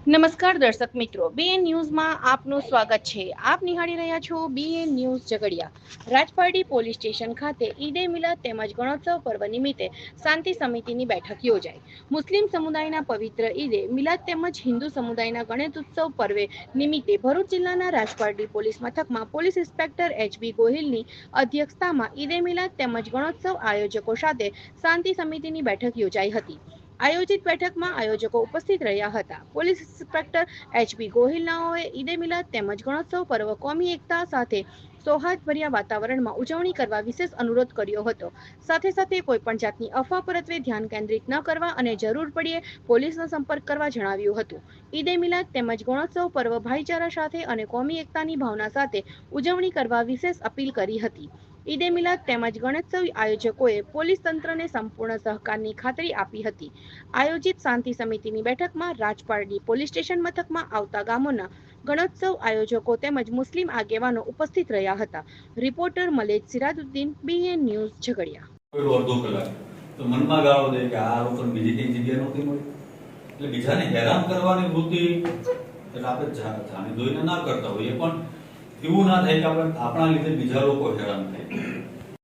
નમસ્કાર દર્શક મિત્રો, બીએન ન્યૂઝમાં આપનું સ્વાગત છે. આપ નિહાળી રહ્યા છો BN news Jhagadia. Rajpardi police station ખાતે ઈદે મિલાદ તેમજ ગણોત્સવ પર્વ નિમિત્તે શાંતિ સમિતિની બેઠક યોજાઈ. મુસ્લિમ સમુદાયના પવિત્ર ઈદે મિલાદ તેમજ હિન્દુ સમુદાયના ગણેશોત્સવ પર્વે નિમિત્તે ભરૂચ જિલ્લાના રાજપારડી પોલીસ મથકમાં પોલીસ ઇન્સ્પેક્ટર એચબી ગોહિલની અધ્યક્ષતામાં ઈદે મિલાદ તેમજ ગણોત્સવ આયોજકો સાથે શાંતિ સમિતિની બેઠક યોજાઈ હતી. આયોજિત બેઠકમાં આયોજકો ઉપસ્થિત રહ્યા હતા. પોલીસ ઇન્સ્પેક્ટર એચબી ગોહિલનાઓએ ઈદે મિલાદ તેમજ ગણોત્સવ પર્વ કોમી એકતા સાથે સૌહાર્દભર્યા વાતાવરણમાં ઉજવણી કરવા વિશેષ અનુરોધ કર્યો હતો. સાથે સાથે કોઈપણ જાતની અફવા પરત્વે ધ્યાન કેન્દ્રિત ન કરવા અને જરૂર પડ્યે પોલીસનો સંપર્ક કરવા જણાવ્યું હતું. ઈદે મિલાદ તેમજ ગણોત્સવ પર્વ ભાઈચારા સાથે અને કોમી એકતાની ભાવના સાથે ઉજવણી કરવા વિશેષ અપીલ કરી હતી. ઈદે મિલાદ તેમજ ગણોત્સવ આયોજકોએ પોલીસ તંત્રને સંપૂર્ણ સહકારની ખાતરી આપી હતી. આયોજિત શાંતિ સમિતિની બેઠકમાં રાજપારડી પોલીસ સ્ટેશન મથકમાં આવતા ગામોના ગણોત્સવ આયોજકો તેમજ મુસ્લિમ આગેવાનો ઉપસ્થિત રહ્યા હતા. રિપોર્ટર મલેજ સિરાજુદ્દીન, બીએન ન્યૂઝ ઝઘડિયા. અડધો કલાક તો મનમાં ગાળો દે કે આ લોકોને બીજી કઈ જગ્યા નહોતી મળી, એટલે બીજાને હેરાન કરવાની વૃત્તિ એટલે આપણે જાણી જોઈને ના કરતા હોઈએ, પણ એવું ના થાય કે આપણે આપણા લીધે બીજા લોકો હેરાન થાય.